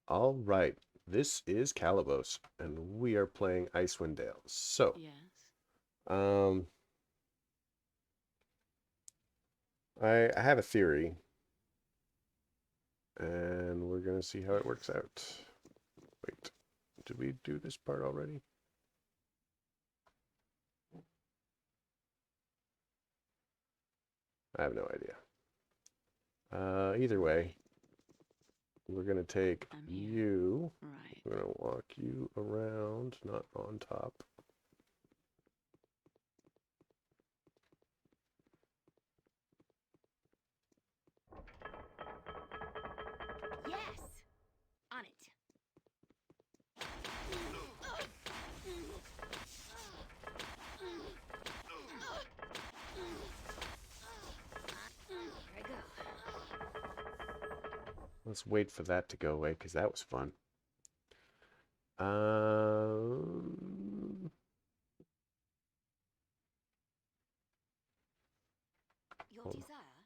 All right, this is Calabos, and we are playing Icewind Dale. So, Yes. um, I have a theory, and we're gonna see how it works Yes. out. Wait, did we do this part already? I have no idea. Either way, Right. we're gonna take I'm here. you. Right. We're gonna walk you around, not on top. Yes. On it. Here I go. Let's wait for that to go away, because that was fun. Um, Your hold on. desire?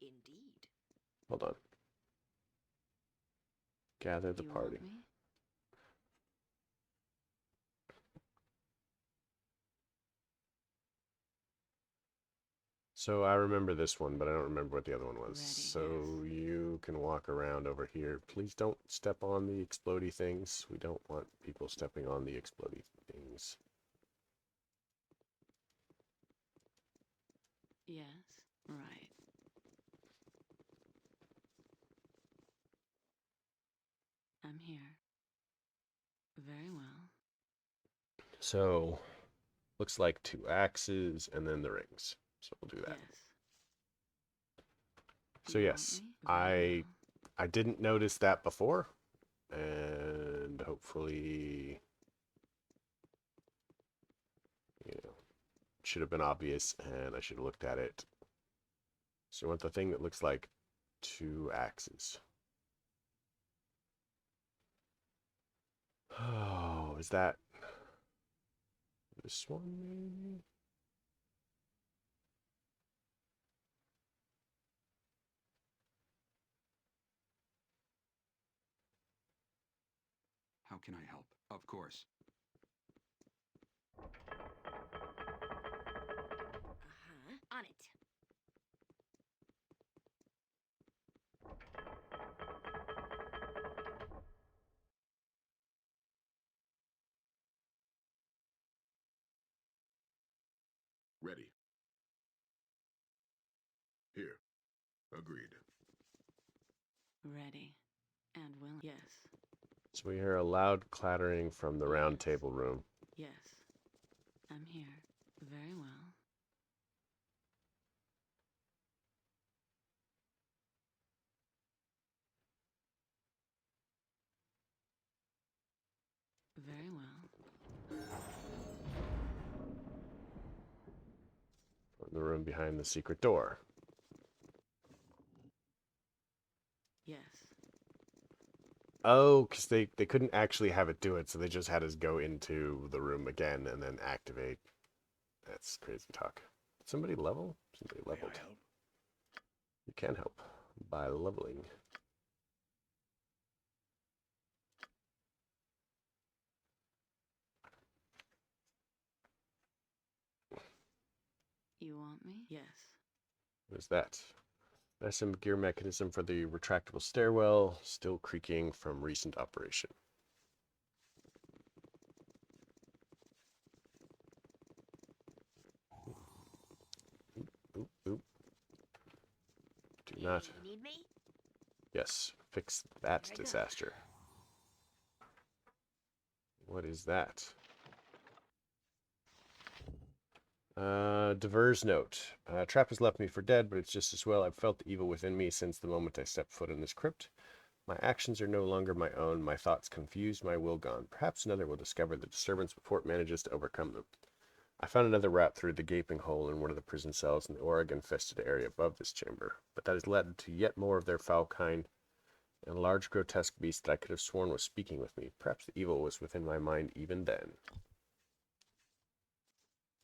Indeed. Hold on. Gather the You want party. me? So I remember this one, but I don't remember what the other one was. Ready. So Yes. you can walk around over here. Please don't step on the explodey things. We don't want people stepping on the explodey things. Yes. Right. I'm here. Very well. So looks like two axes and then the rings. So we'll do that. Yes. So You want yes, me? Very I well. I didn't notice that before, and hopefully, you know, should have been obvious, and I should have looked at it. So you want the thing that looks like two axes. Oh, is that this one maybe? How can I help? Of course. On it. Ready. Here. Agreed. Ready. And willing. Yes. So we hear a loud clattering from the round Yes. table room. Yes. I'm here. Very well. Very well. From the room behind the secret door. Yes. Oh, because they couldn't actually have it do it, so they just had us go into the room again and then activate. That's crazy talk. Did somebody level? Somebody May leveled. I help? You can help by leveling. You want me? Yes. What is that? There's some gear mechanism for the retractable stairwell, still creaking from recent operation. Oop, oop. Do not. You need me? Yes, fix that Here I go. disaster. What is that? Diver's note. Trap has left me for dead, but it's just as well. I've felt the evil within me since the moment I stepped foot in this crypt. My actions are no longer my own, my thoughts confused, my will gone. Perhaps another will discover the disturbance before it manages to overcome them. I found another rat through the gaping hole in one of the prison cells in the Oregon-infested area above this chamber, but that has led to yet more of their foul kind, and a large grotesque beast that I could have sworn was speaking with me. Perhaps the evil was within my mind even then.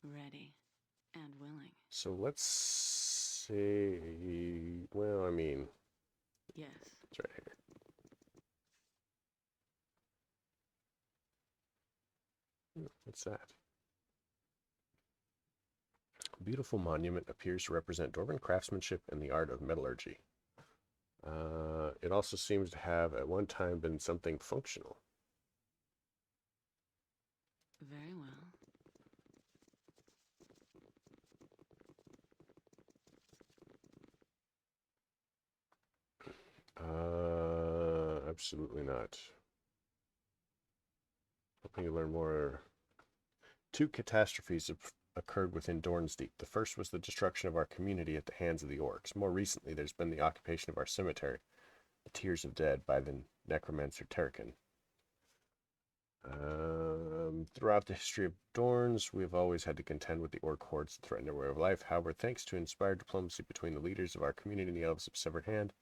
Ready. And willing. So let's see. Well, I mean, Yes. it's right here. What's that? A beautiful monument appears to represent Dwarven craftsmanship and the art of metallurgy. It also seems to have at one time been something functional. Very well. Absolutely not. Hoping you learn more. Two catastrophes have occurred within Dorn's Deep. The first was the destruction of our community at the hands of the orcs. More recently, there's been the occupation of our cemetery, the Tears of Dead, by the necromancer Terrakin. Throughout the history of Dorns, we have always had to contend with the orc hordes that threaten our way of life. However, thanks to inspired diplomacy between the leaders of our community and the elves of Severed Hand,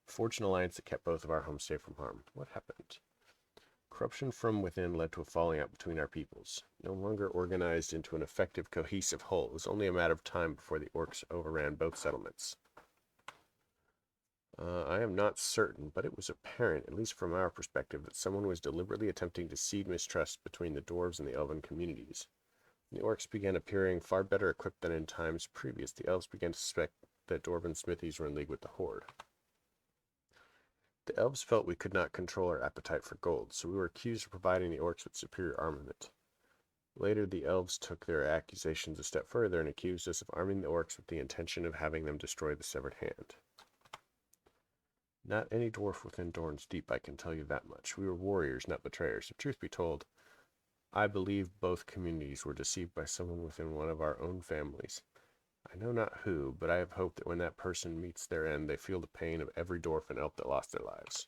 forged an alliance that kept both of our homes safe from harm. What happened? Corruption from within led to a falling out between our peoples. No longer organized into an effective, cohesive whole, it was only a matter of time before the orcs overran both settlements. I am not certain, but it was apparent, at least from our perspective, that someone was deliberately attempting to seed mistrust between the dwarves and the elven communities. When the orcs began appearing far better equipped than in times previous, the elves began to suspect that dwarven smithies were in league with the horde. The elves felt we could not control our appetite for gold, so we were accused of providing the orcs with superior armament. Later, the elves took their accusations a step further and accused us of arming the orcs with the intention of having them destroy the Severed Hand. Not any dwarf within Dorn's Deep, I can tell you that much. We were warriors, not betrayers. If truth be told, I believe both communities were deceived by someone within one of our own families. I know not who, but I have hope that when that person meets their end, they feel the pain of every dwarf and elf that lost their lives.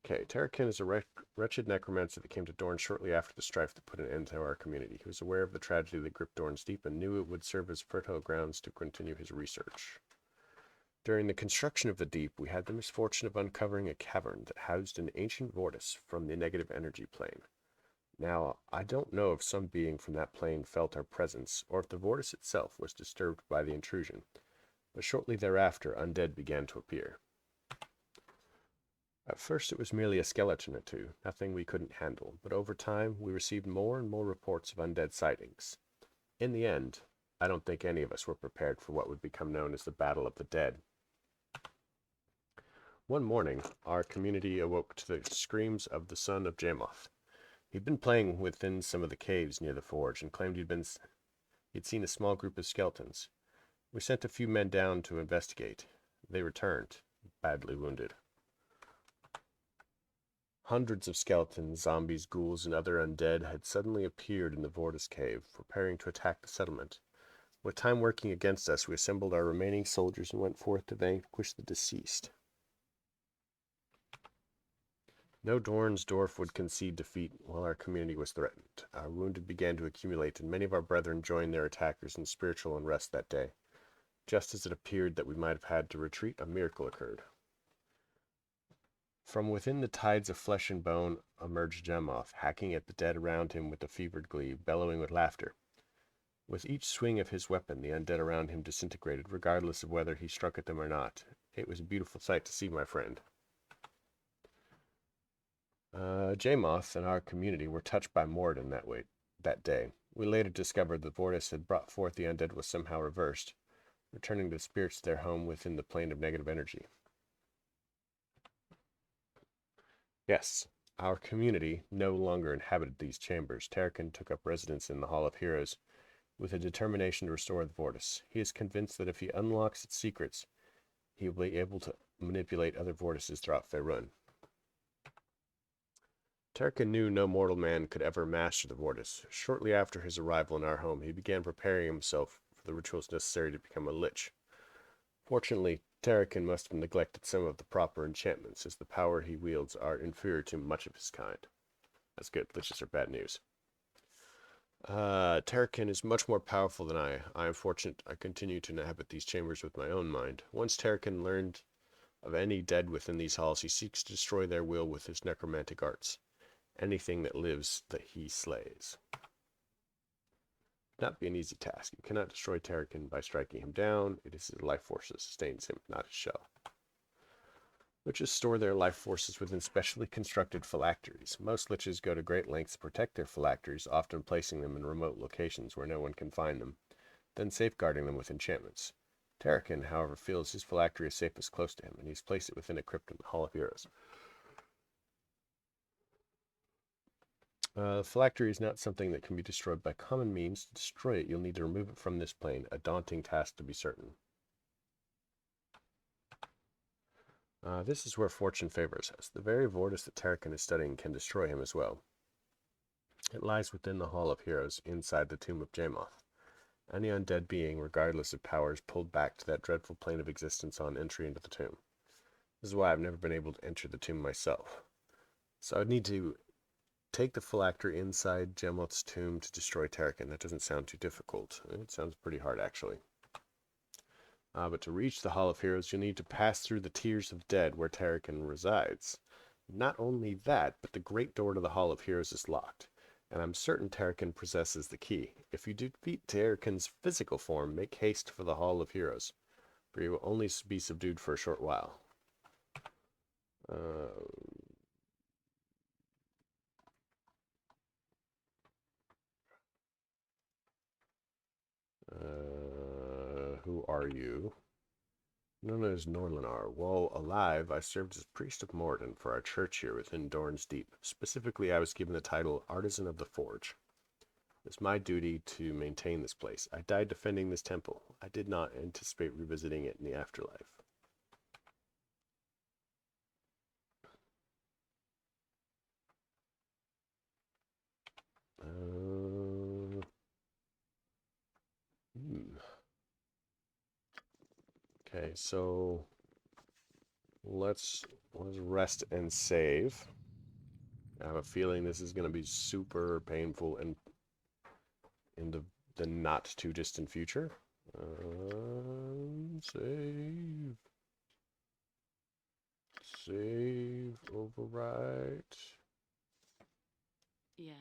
Okay, Terrakin is a wretched necromancer that came to Dorne shortly after the strife that put an end to our community. He was aware of the tragedy that gripped Dorn's Deep and knew it would serve as fertile grounds to continue his research. During the construction of the Deep, we had the misfortune of uncovering a cavern that housed an ancient vortice from the negative energy plane. Now, I don't know if some being from that plane felt our presence, or if the vortice itself was disturbed by the intrusion, but shortly thereafter, undead began to appear. At first it was merely a skeleton or two, nothing we couldn't handle, but over time we received more and more reports of undead sightings. In the end, I don't think any of us were prepared for what would become known as the Battle of the Dead. One morning, our community awoke to the screams of the son of Jamoth. He'd been playing within some of the caves near the forge and claimed he'd seen a small group of skeletons. We sent a few men down to investigate. They returned, badly wounded. Hundreds of skeletons, zombies, ghouls, and other undead had suddenly appeared in the Vortis cave, preparing to attack the settlement. With time working against us, we assembled our remaining soldiers and went forth to vanquish the deceased. No Dorn's dwarf would concede defeat while our community was threatened. Our wounded began to accumulate, and many of our brethren joined their attackers in spiritual unrest that day. Just as it appeared that we might have had to retreat, a miracle occurred. From within the tides of flesh and bone emerged Jamoth, hacking at the dead around him with a fevered glee, bellowing with laughter. With each swing of his weapon, the undead around him disintegrated, regardless of whether he struck at them or not. It was a beautiful sight to see, my friend. Jamoth and our community were touched by Moradin that day. We later discovered the vortice had brought forth the undead was somehow reversed, returning the spirits to their home within the plane of negative energy. Yes, our community no longer inhabited these chambers. Terrakin took up residence in the Hall of Heroes with a determination to restore the vortice. He is convinced that if he unlocks its secrets, he will be able to manipulate other vortices throughout Faerun. Terrakin knew no mortal man could ever master the vortice. Shortly after his arrival in our home, he began preparing himself for the rituals necessary to become a lich. Fortunately, Terrakin must have neglected some of the proper enchantments, as the power he wields are inferior to much of his kind. That's good. Liches are bad news. Terrakin is much more powerful than I. I am fortunate I continue to inhabit these chambers with my own mind. Once Terrakin learned of any dead within these halls, he seeks to destroy their will with his necromantic arts. Anything that lives that he slays. Not be an easy task. You cannot destroy Terrakin by striking him down. It is his life force that sustains him, not his shell. Liches store their life forces within specially constructed phylacteries. Most liches go to great lengths to protect their phylacteries, often placing them in remote locations where no one can find them, then safeguarding them with enchantments. Terrakin, however, feels his phylactery is safest close to him, and he's placed it within a crypt in the Hall of Heroes. Phylactery is not something that can be destroyed by common means. To destroy it, you'll need to remove it from this plane, a daunting task to be certain. This is where fortune favors us. The very vortex that Terrakin is studying can destroy him as well. It lies within the Hall of Heroes, inside the tomb of Jamoth. Any undead being, regardless of power, is pulled back to that dreadful plane of existence on entry into the tomb. This is why I've never been able to enter the tomb myself. So I would need to take the phylactery inside Jamoth's tomb to destroy Terrakin. That doesn't sound too difficult. It sounds pretty hard, actually. But to reach the Hall of Heroes, you'll need to pass through the Tiers of Dead where Terrakin resides. Not only that, but the great door to the Hall of Heroes is locked, and I'm certain Terrakin possesses the key. If you defeat Terrakin's physical form, make haste for the Hall of Heroes, for he will only be subdued for a short while. Who are you? Known as Norlinar. While alive, I served as priest of Moradin for our church here within Dorn's Deep. Specifically, I was given the title Artisan of the Forge. It's my duty to maintain this place. I died defending this temple. I did not anticipate revisiting it in the afterlife. Okay, so let's rest and save. I have a feeling this is going to be super painful and in the not too distant future. Save. Save, overwrite. Yes.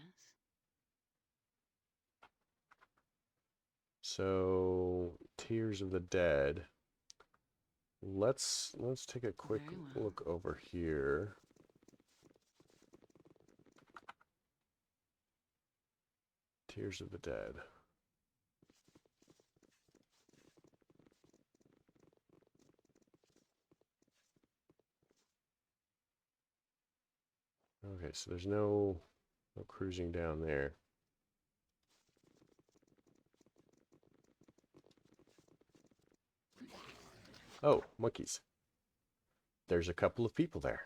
So, Tears of the Dead. Let's take a quick look over here. Tears of the Dead. Okay, so there's no cruising down there. Oh, monkeys. There's a couple of people there.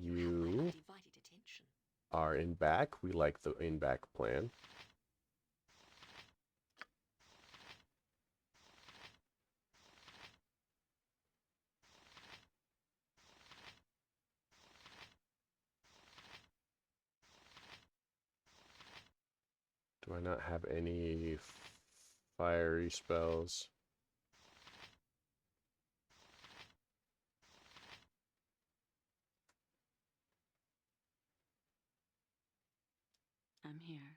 You are in back. We like the in back plan. Do I not have any fiery spells? I'm here.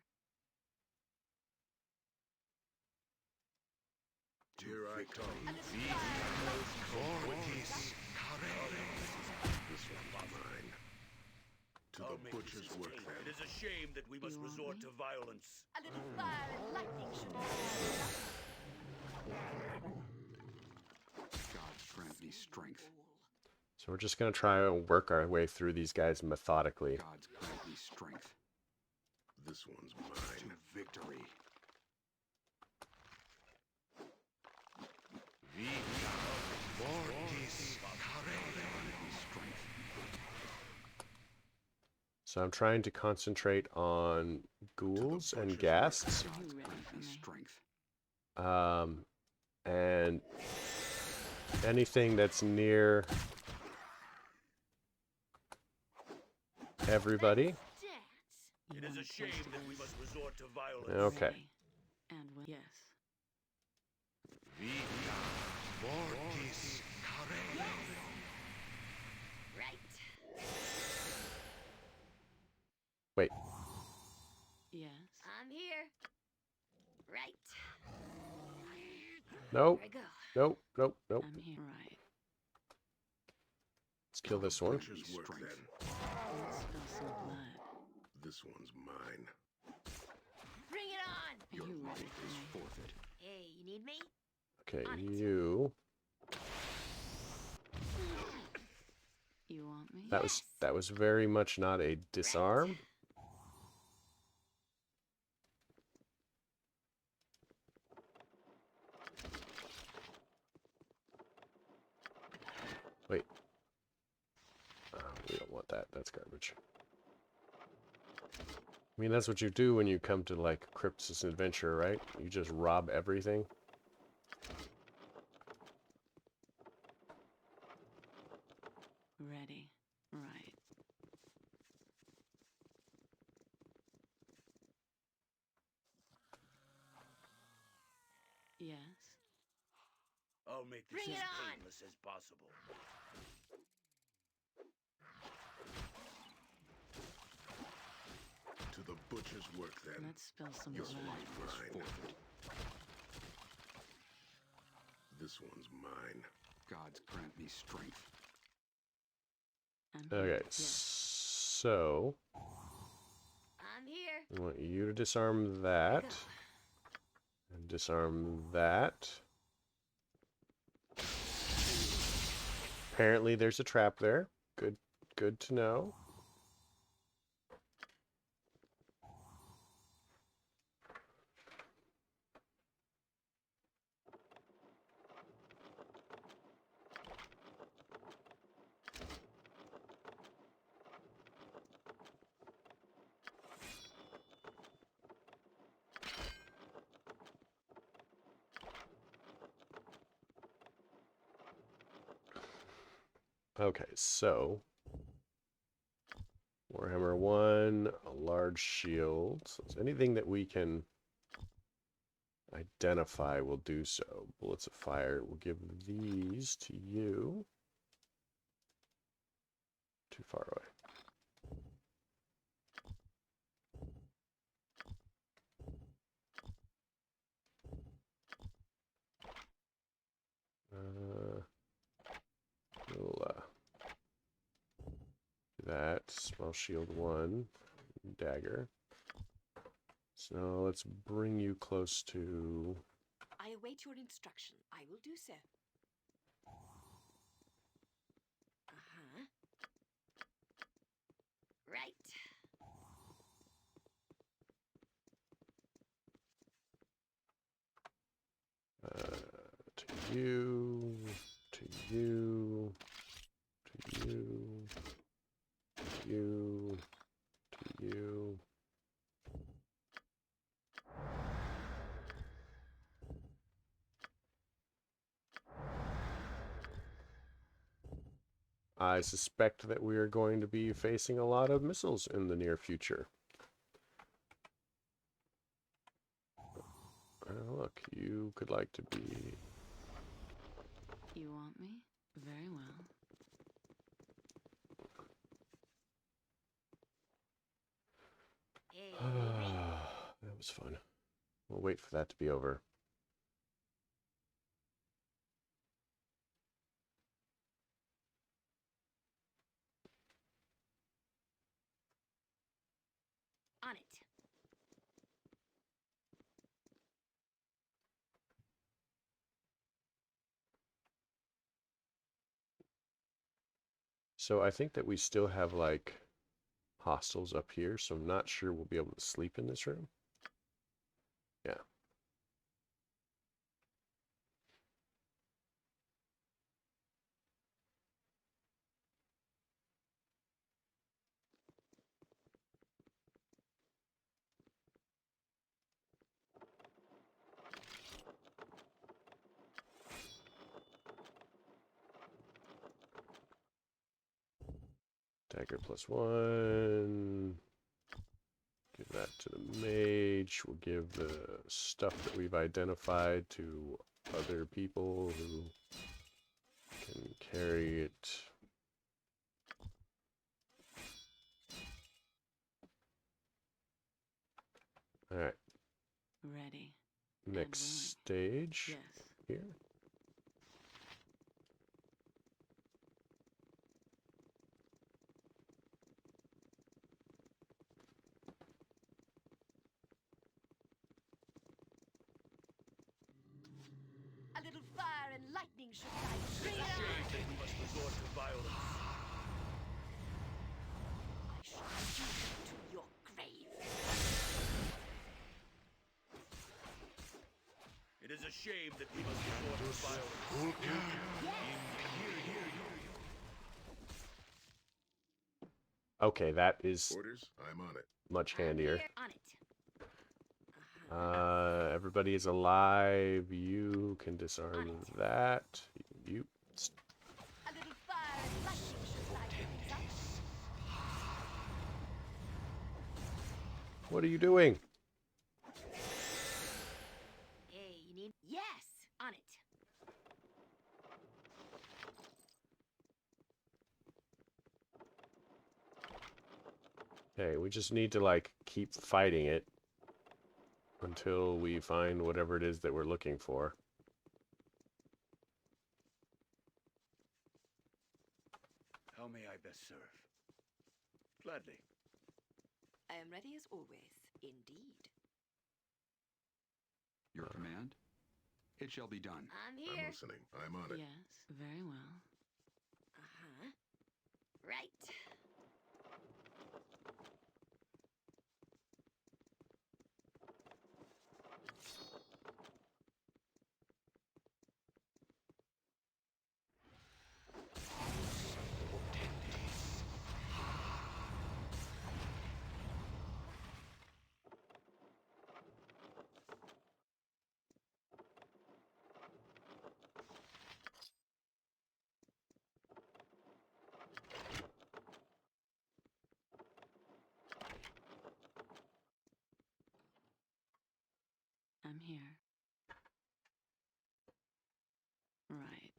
Here I come. This one's mine. To the butcher's work, then. It is a shame that we must resort to violence. A little fire and lightning should God grant me strength. So we're just going to try and work our way through these guys methodically. God's grant me strength. This one's mine. To victory. So I'm trying to concentrate on ghouls and ghasts. And anything that's near everybody. It is a shame that we must resort to violence. Okay. And yes. Wait. Yes. I'm here. Right. Nope. Here I go. Nope. Nope. Nope. I'm here. Right. Let's kill this one. Butcher's work then. Let's spill some blood. This one's mine. Bring it on. Are Your you life ready is for me? forfeit. Hey, you need me? Okay, On it. you. You want me? That was very much not a disarm. Wait. We don't want that. That's garbage. I mean, that's what you do when you come to, like, Crypt's Adventure, right? You just rob everything. Ready. Right. Yes. I'll make this Bring as it on. painless as possible. To the butcher's work then. Let's spill some Your blood. life is forfeit. This one's mine. Gods grant me strength. I'm here. Okay, Yes. so I'm here. I want you to disarm that. And disarm that. Apparently there's a trap there. Good to know. Okay, so Warhammer 1, a large shield. So anything that we can identify will do so. Bullets of fire. We'll give these to you. Too far away. We'll do that. Small shield 1. Dagger. So let's bring you close to... I await your instruction. I will do so. Uh-huh. Right. to you, to you, to you, to you, to you. I suspect that we are going to be facing a lot of missiles in the near future. Look, you could like to be... You want me? Very well. Hey, you need me? That was fun. We'll wait for that to be over. On it. So I think that we still have, like, hostels up here, so I'm not sure we'll be able to sleep in this room. Yeah. Dagger +1. Give that to the mage. We'll give the stuff that we've identified to other people who can carry it. All right. Ready. Next willing. stage Yes. here. A little fire and lightning should light It is a shame that we must resort to violence. I shall lead you to your grave. It is a shame that we must resort to violence. Okay, that is Orders? I'm on it. much I'm handier. here. On it. Uh-huh. Everybody is alive. You can disarm that. You. A little fire and lightning should light things up. What are you doing? Hey, you need... Yes! On it. Okay, we just need to like keep fighting it until we find whatever it is that we're looking for. How may I best serve? Gladly. I am ready as always. Indeed. Your command? It shall be done. I'm I'm here. listening. I'm on it. Yes. Very well. Uh-huh. Right. I'm here. Right.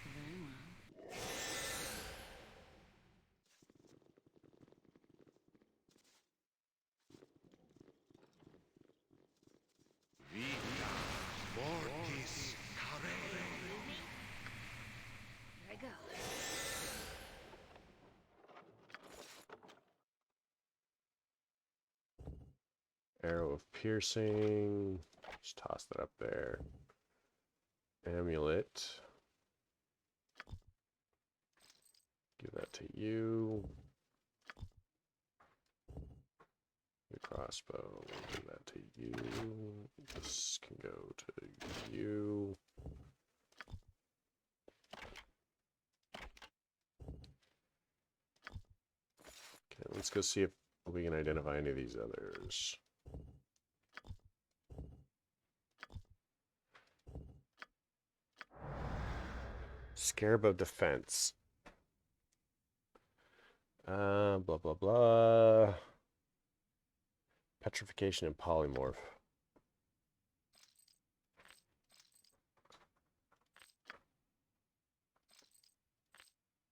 Very well. Here I go. Arrow of piercing. Just toss that up there. Amulet. Give that to you. Your crossbow. We'll give that to you. This can go to you. Okay, let's go see if we can identify any of these others. Scarab of Defense. Blah, blah, blah. Petrification and Polymorph.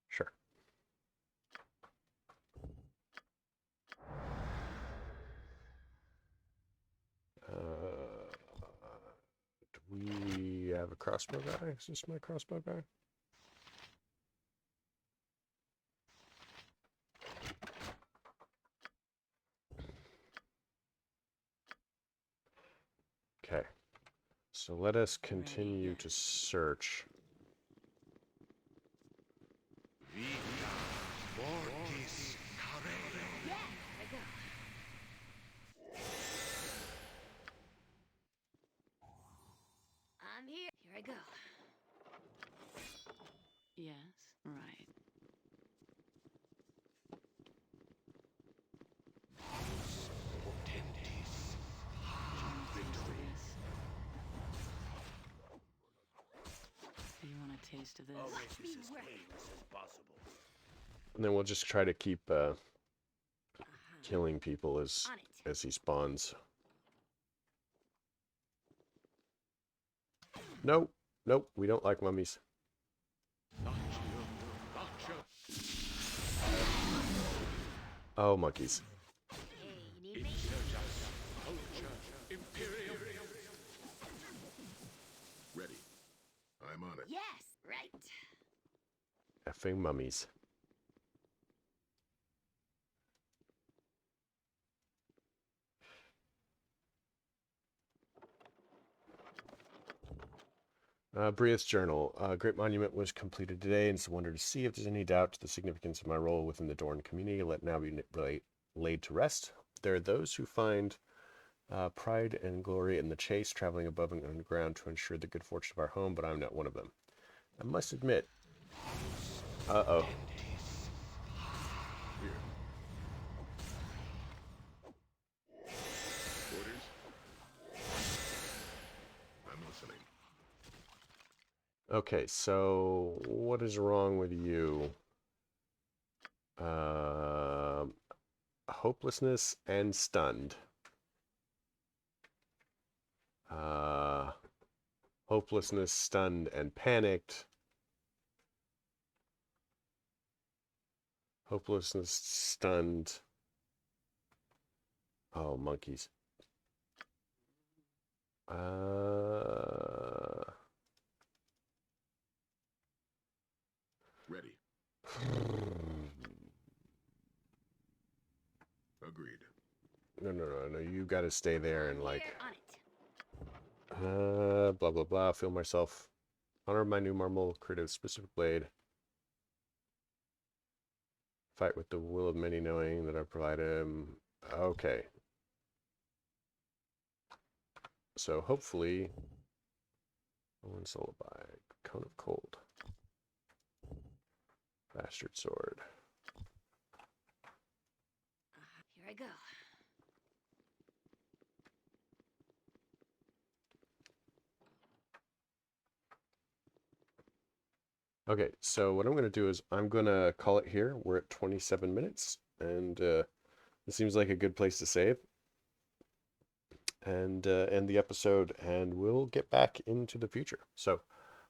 Sure. Do we have a crossbow guy? Is this my crossbow guy? Okay. So let us continue to search. Yeah, here I go. I'm here. Here I go. Yes. Right. Do you want a taste of this? I'll make Watch this me as work. painless as possible. And then we'll just try to keep killing people On it. as he spawns. Nope. Nope. We don't like mummies. Oh, monkeys. Hey, you need me? Ready. I'm on it. Yes, right. Effing mummies. Bria's journal. Great Monument was completed today, and it's a wonder to see if there's any doubt to the significance of my role within the Dorn community. Let now be laid to rest. There are those who find pride and glory in the chase, traveling above and underground to ensure the good fortune of our home, but I'm not one of them. I must admit. Uh-oh. Here. Orders? I'm listening. Okay, so what is wrong with you? Hopelessness and stunned. Hopelessness, stunned, and panicked. Hopelessness, stunned. Oh, monkeys. Ready. Agreed. No. You got to stay there and like. Here, on it. Blah blah blah. Feel myself. Honor my new marble. Create a specific blade. Fight with the will of many, knowing that I provide him. Okay. So hopefully, Owen's lullaby, cone of cold, bastard sword. Here I go. Okay, so what I'm going to do is I'm going to call it here. We're at 27 minutes, and it seems like a good place to save and end the episode, and we'll get back into the future. So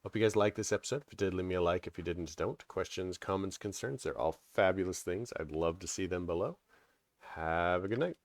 hope you guys liked this episode. If you did, leave me a like. If you didn't, don't. Questions, comments, concerns, they're all fabulous things. I'd love to see them below. Have a good night.